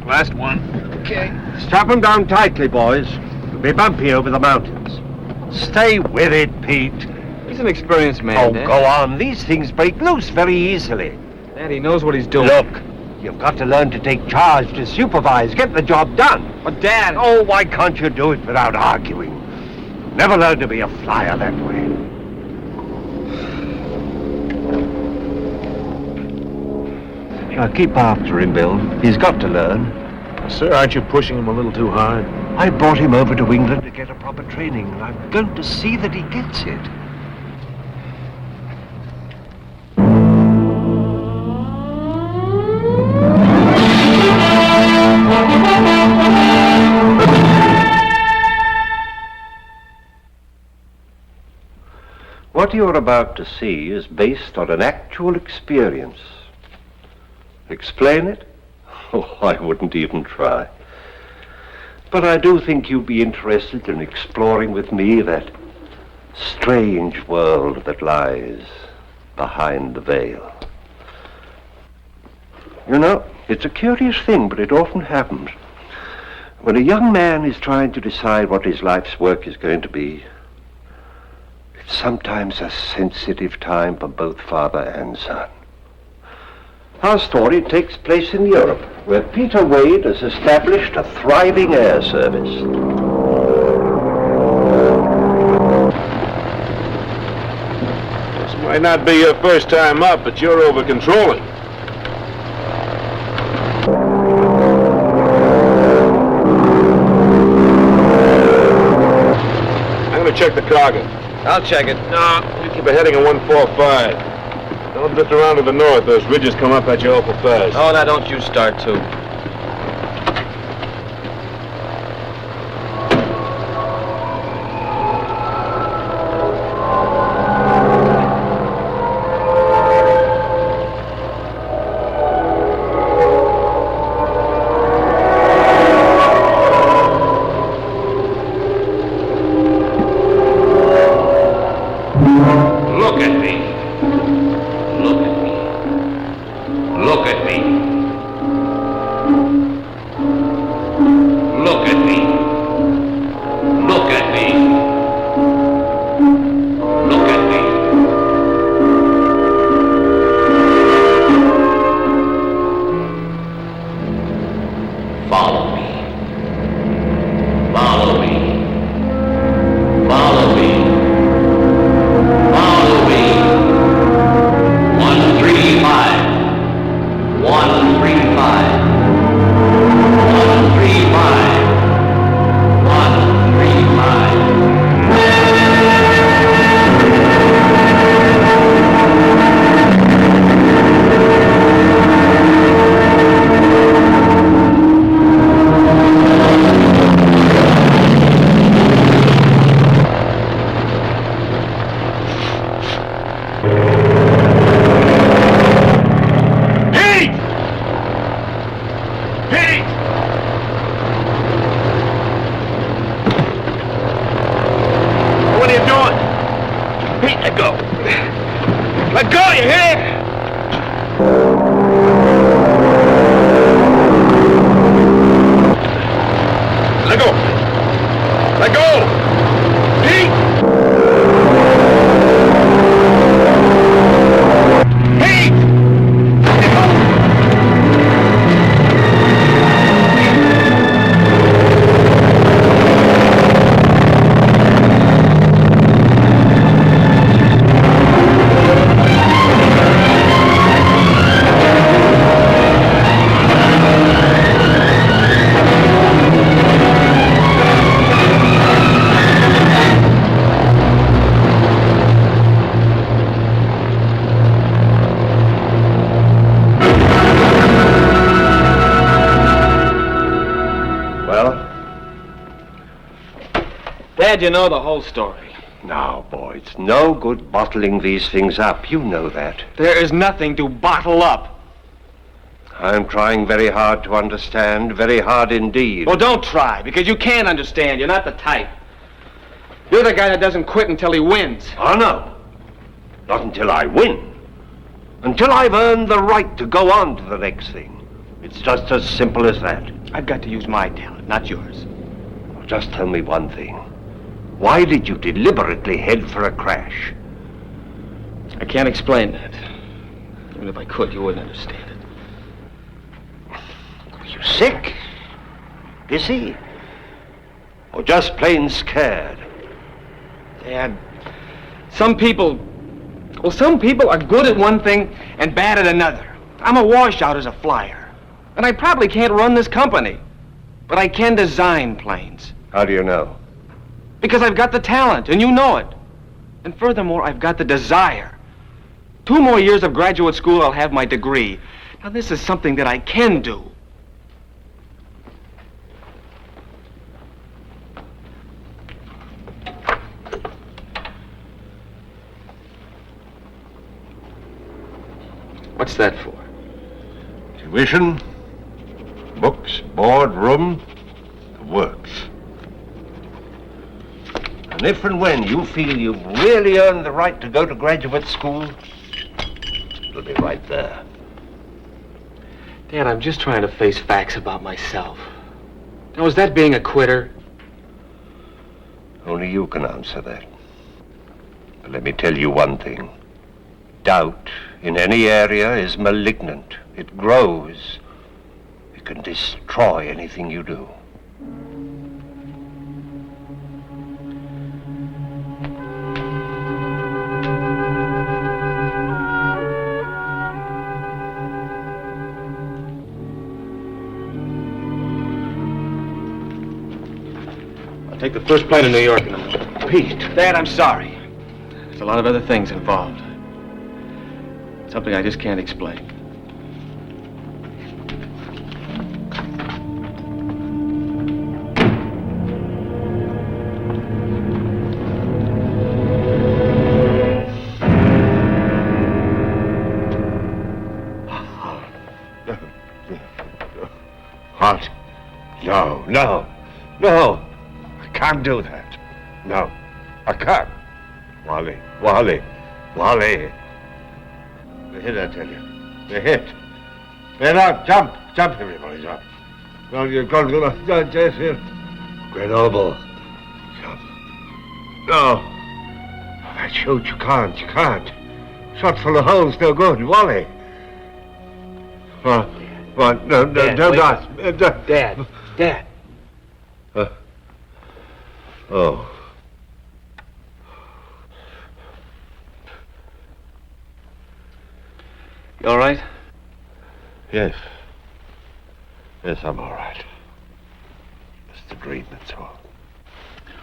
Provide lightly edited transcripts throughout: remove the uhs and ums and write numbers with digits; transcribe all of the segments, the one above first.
Last one. Okay. Strap them down tightly, boys. It'll be bumpy over the mountains. Stay with it, Pete. He's an experienced man, Dad. Go on. These things break loose very easily. Dad, he knows what he's doing. Look, you've got to learn to take charge, to supervise, get the job done. But, Dad... Oh, why can't you do it without arguing? Never learn to be a flyer that way. Now, keep after him, Bill. He's got to learn. Sir, aren't you pushing him a little too hard? I brought him over to England to get a proper training, and I'm going to see that he gets it. What you're about to see is based on an actual experience. Explain it? Oh, I wouldn't even try. But I do think you'd be interested in exploring with me that strange world that lies behind the veil. You know, it's a curious thing, but it often happens. When a young man is trying to decide what his life's work is going to be, it's sometimes a sensitive time for both father and son. Our story takes place in Europe, where Peter Wade has established a thriving air service. This might not be your first time up, but you're over-controlling. I'm gonna check the cargo. I'll check it. No, you keep a heading of 145. Don't drift around to the north. Those ridges come up at you awful fast. Oh, now don't you start, too. Dad, you know the whole story. Now, boy, it's no good bottling these things up. You know that. There is nothing to bottle up. I'm trying very hard to understand, very hard indeed. Well, don't try, because you can't understand. You're not the type. You're the guy that doesn't quit until he wins. Oh, no. Not until I win. Until I've earned the right to go on to the next thing. It's just as simple as that. I've got to use my talent, not yours. Just tell me one thing. Why did you deliberately head for a crash? I can't explain that. Even if I could, you wouldn't understand it. Are you sick? Busy? Or just plain scared? Dad, some people are good at one thing and bad at another. I'm a washout as a flyer. And I probably can't run this company. But I can design planes. How do you know? Because I've got the talent, and you know it. And furthermore, I've got the desire. 2 more years of graduate school, I'll have my degree. Now, this is something that I can do. What's that for? Tuition, books, board, room, the works. And if and when you feel you've really earned the right to go to graduate school, it'll be right there. Dad, I'm just trying to face facts about myself. Now, is that being a quitter? Only you can answer that. But let me tell you one thing. Doubt in any area is malignant. It grows. It can destroy anything you do. I'll take the first plane to New York in the morning. Pete. Dad, I'm sorry. There's a lot of other things involved. Something I just can't explain. What? No. I can't do that. No, I can't. Wally. They're hit, I tell you. They're hit. They're out. Jump, everybody, jump. You're going to Jason. Grenoble. Jump. No. That chute, you can't. Shot full of holes, no good. Wally. What? No, Dad, not. Dad. Oh. You all right? Yes, I'm all right. Just a dream, that's all.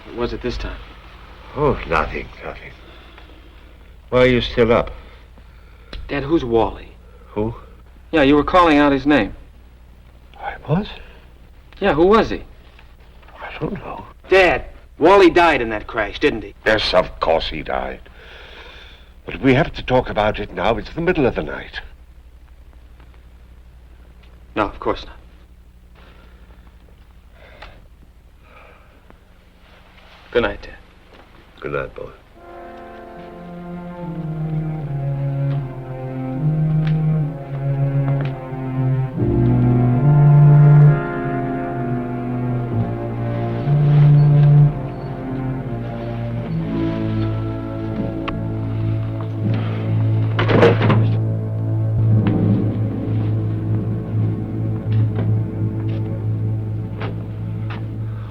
What was it this time? Oh, nothing. Why are you still up? Dad, who's Wally? Who? Yeah, you were calling out his name. I was? Yeah, who was he? I don't know. Dad, Wally died in that crash, didn't he? Yes, of course he died. But if we have to talk about it now, it's the middle of the night. No, of course not. Good night, Dad. Good night, boy.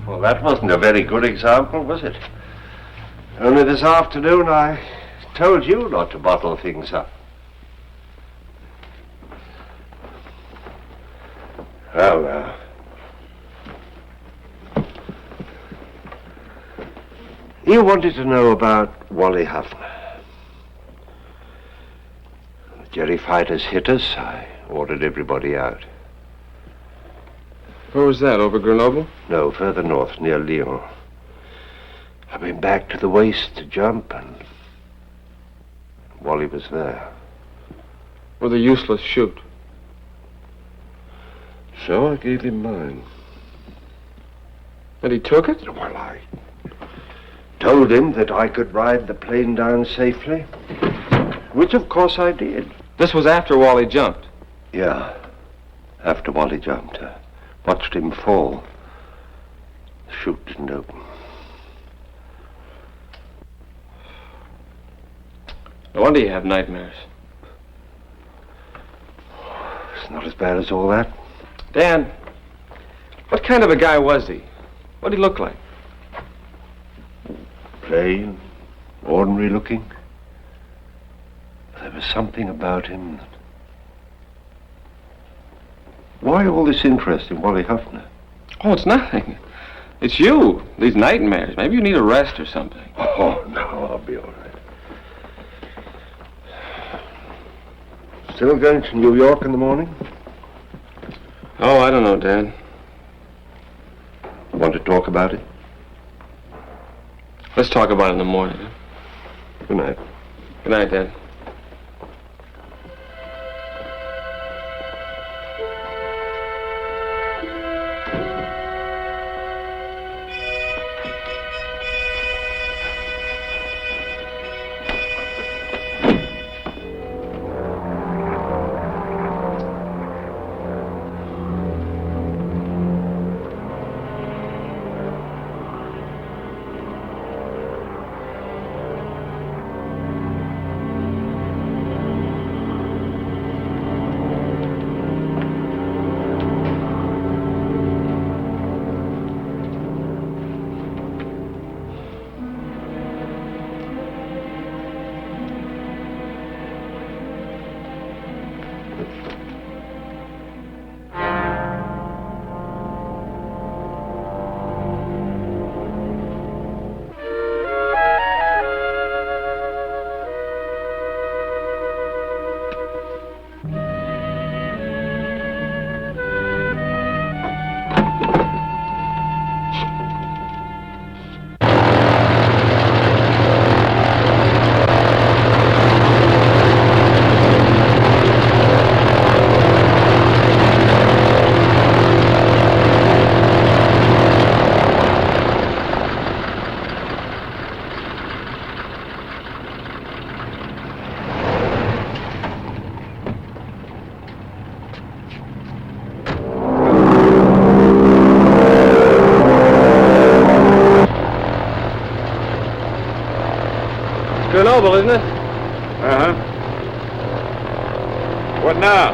Well, that wasn't a very good example, was it? Only this afternoon I told you not to bottle things up. Well, now. You wanted to know about Wally Huffner. The Jerry fighters hit us. I ordered everybody out. Where was that, over Grenoble? No, further north, near Lyon. I've been back to the waist to jump, and Wally was there. With a useless chute. So I gave him mine. And he took it? Well, I told him that I could ride the plane down safely, which of course I did. This was after Wally jumped. Yeah. After Wally jumped, I watched him fall. The chute didn't open. No wonder you have nightmares. It's not as bad as all that. Dan, what kind of a guy was he? What did he look like? Plain, ordinary looking. There was something about him that... Why all this interest in Wally Huffner? Oh, it's nothing. It's you. These nightmares. Maybe you need a rest or something. Oh, no, I'll be all right. Still going to New York in the morning? Oh, I don't know, Dan. Want to talk about it? Let's talk about it in the morning. Huh? Good night. Good night, Dan. Grenoble, isn't it? Uh-huh. What now?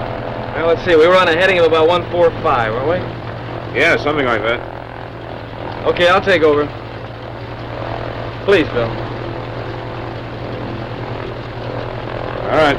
Well, let's see. We were on a heading of about 145, weren't we? Yeah, something like that. Okay, I'll take over. Please, Bill. All right.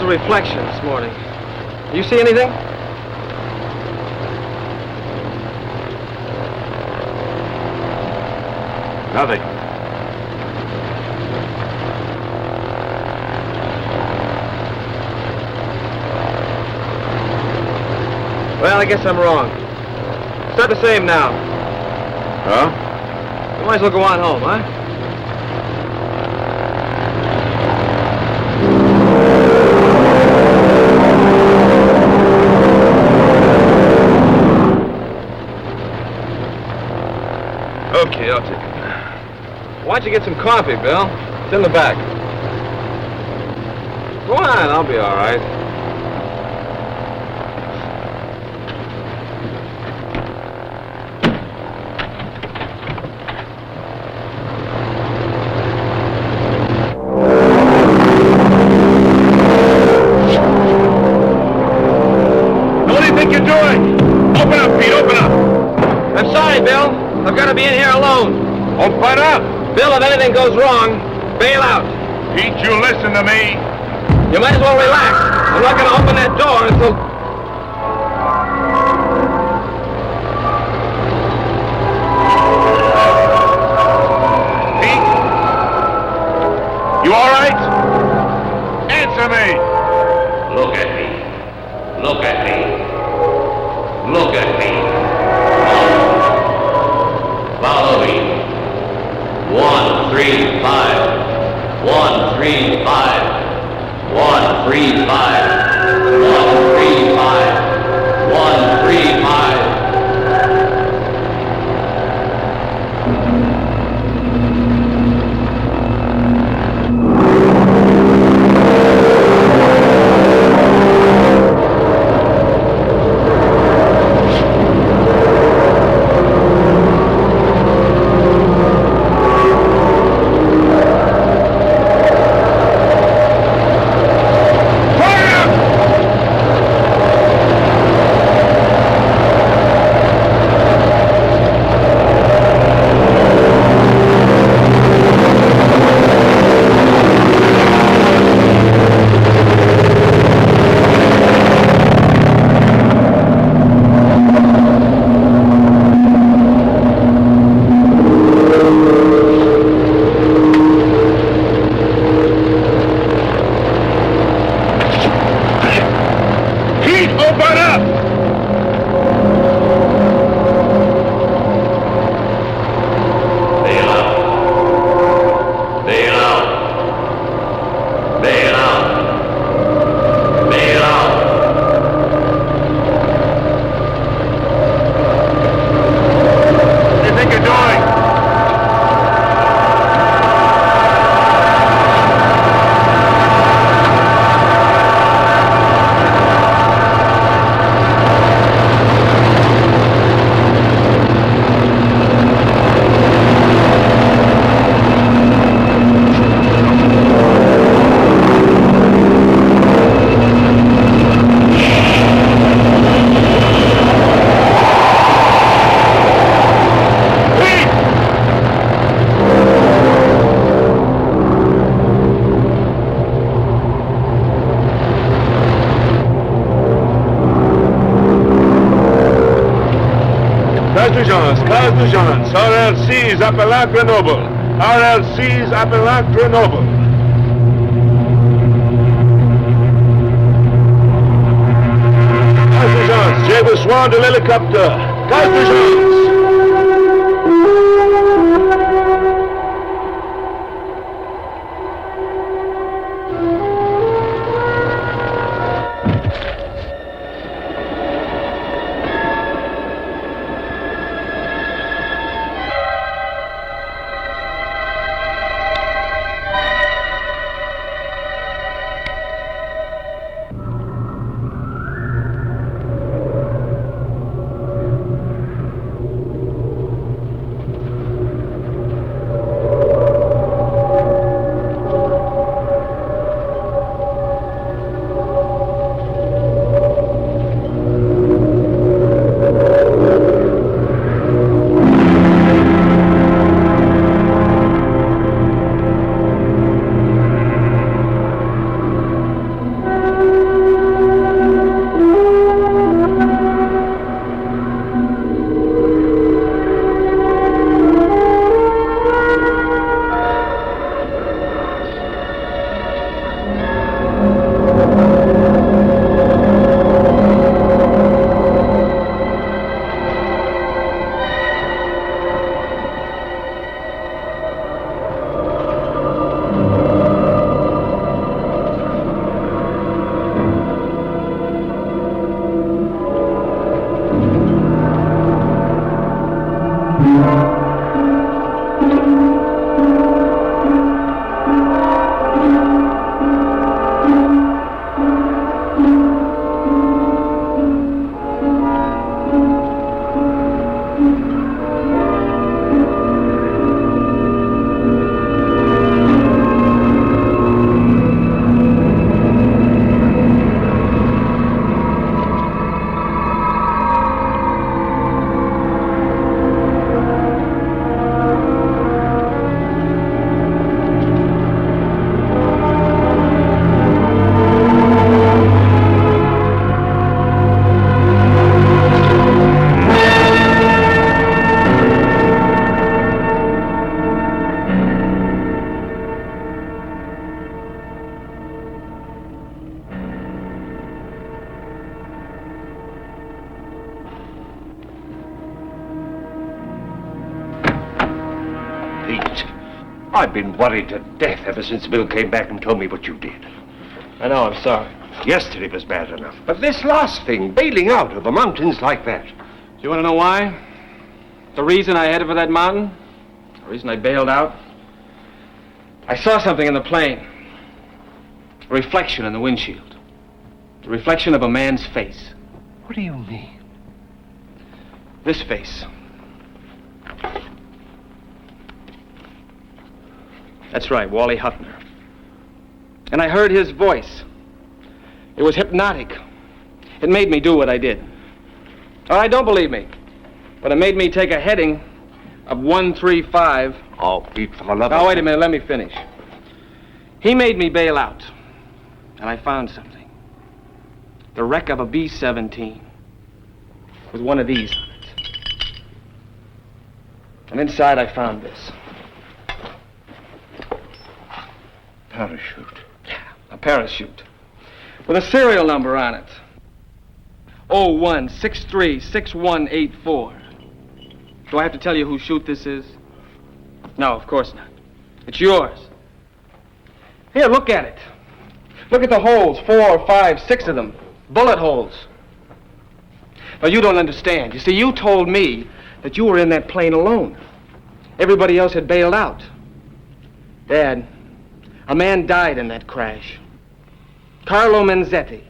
Reflection this morning. You see anything? Nothing. Well, I guess I'm wrong. It's not the same now. Huh? You might as well go on home, huh? Okay, I'll take it. Why don't you get some coffee, Bill? It's in the back. Go on, I'll be all right. What do you think you're doing? Open up, Pete, open up. I'm sorry, Bill. I've got to be in here alone. Don't fight up. Bill, if anything goes wrong, bail out. Pete, you listen to me. You might as well relax. I'm not going to open that door until... Pete? You all right? Answer me. Look at me. Look at me. Look at me. Follow me. 1, 3. 135. 135. 135. 135. 135. Cause d'urgence, RLC's appel à Grenoble. RLC's appel à Grenoble. Cause d'urgence, j'ai besoin de l'hélicoptère. Cause d'urgence. I've been worried to death ever since Bill came back and told me what you did. I know, I'm sorry. Yesterday was bad enough, but this last thing, bailing out over mountains like that. Do you want to know why? The reason I headed for that mountain? The reason I bailed out? I saw something in the plane. A reflection in the windshield. The reflection of a man's face. What do you mean? This face. That's right, Wally Huffner. And I heard his voice. It was hypnotic. It made me do what I did. All right, don't believe me. But it made me take a heading of 135. Oh, Pete, for the love of... Now, wait a minute, let me finish. He made me bail out. And I found something. The wreck of a B-17. With one of these on it. And inside I found this. Parachute. Yeah, a parachute. With a serial number on it. 01636184. Do I have to tell you whose chute this is? No, of course not. It's yours. Here, look at it. Look at the holes, 4, 5, 6 of them. Bullet holes. Now, you don't understand. You see, you told me that you were in that plane alone. Everybody else had bailed out. Dad, a man died in that crash. Carlo Menzetti.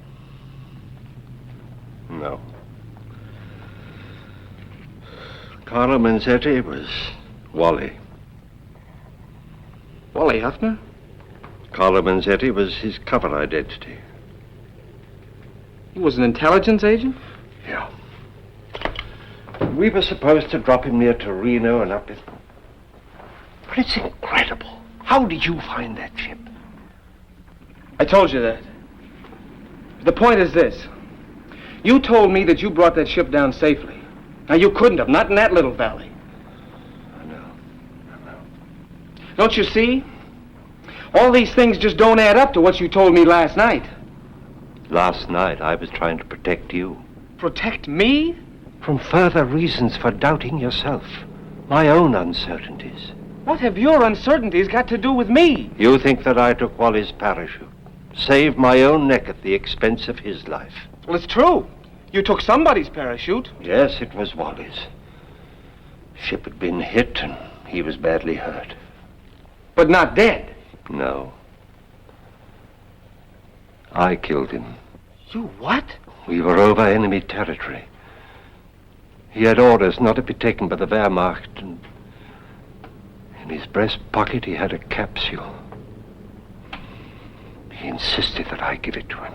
No. Carlo Menzetti was Wally. Wally Huffner? Carlo Menzetti was his cover identity. He was an intelligence agent? Yeah. We were supposed to drop him near Torino and up his... But it's incredible. How did you find that ship? I told you that. The point is this. You told me that you brought that ship down safely. Now, you couldn't have, not in that little valley. I know. Don't you see? All these things just don't add up to what you told me last night. Last night, I was trying to protect you. Protect me? From further reasons for doubting yourself. My own uncertainties. What have your uncertainties got to do with me? You think that I took Wally's parachute. Saved my own neck at the expense of his life. Well, it's true. You took somebody's parachute. Yes, it was Wally's. Ship had been hit and he was badly hurt. But not dead. No. I killed him. You what? We were over enemy territory. He had orders not to be taken by the Wehrmacht, and in his breast pocket he had a capsule. He insisted that I give it to him.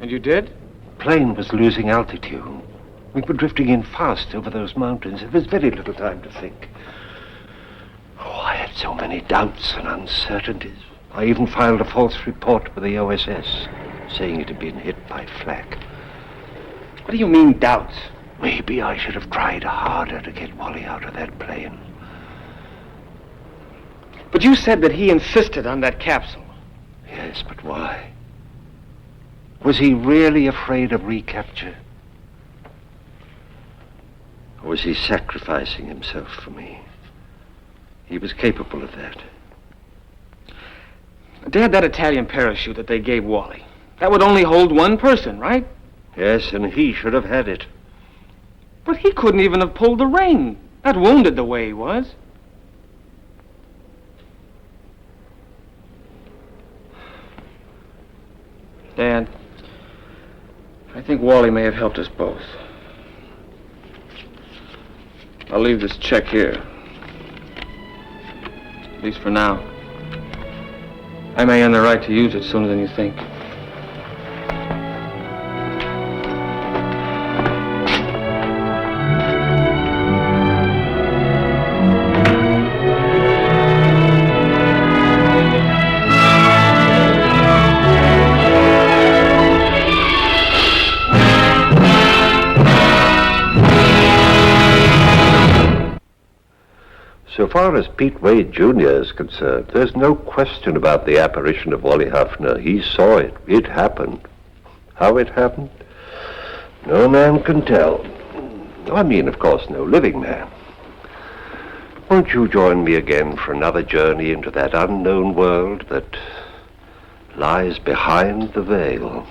And you did? The plane was losing altitude. We were drifting in fast over those mountains. There was very little time to think. Oh, I had so many doubts and uncertainties. I even filed a false report with the OSS, saying it had been hit by flak. What do you mean, doubts? Maybe I should have tried harder to get Wally out of that plane. But you said that he insisted on that capsule. Yes, but why? Was he really afraid of recapture? Or was he sacrificing himself for me? He was capable of that. Dad, that Italian parachute that they gave Wally, that would only hold one person, right? Yes, and he should have had it. But he couldn't even have pulled the ring. Not wounded the way he was. Dad, I think Wally may have helped us both. I'll leave this check here. At least for now. I may earn the right to use it sooner than you think. So far as Pete Wade Jr. is concerned, there's no question about the apparition of Wally Huffner. He saw it. It happened. How it happened? No man can tell. I mean, of course, no living man. Won't you join me again for another journey into that unknown world that lies behind the veil?